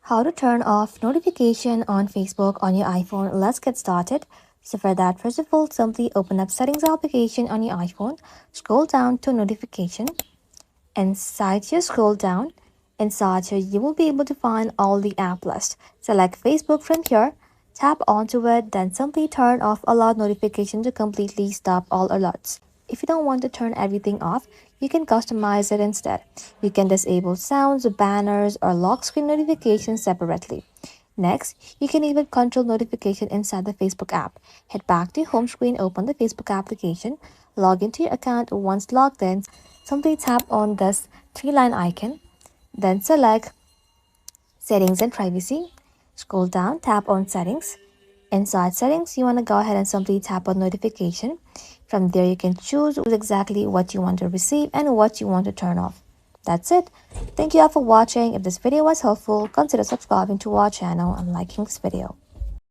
How to turn off notification on Facebook on your iPhone. Let's get started. So for that, first of all, simply open up settings application on your iPhone. Scroll down to notification. Inside here, scroll down. Inside here, you will be able to find all the app list. Select Facebook from here. Tap onto it, then simply turn off allow notification to completely stop all alerts. If you don't want to turn everything off, you can customize it instead. You can disable sounds, banners, or lock screen notifications separately. Next, you can even control notification inside the Facebook app. Head back to your home screen, open the Facebook application, log into your account. Once logged in, simply tap on this three-line icon, then select Settings and Privacy. Scroll down, tap on Settings. Inside Settings, you want to go ahead and simply tap on Notification. From there, you can choose exactly what you want to receive and what you want to turn off. That's it. Thank you all for watching. If this video was helpful, consider subscribing to our channel and liking this video.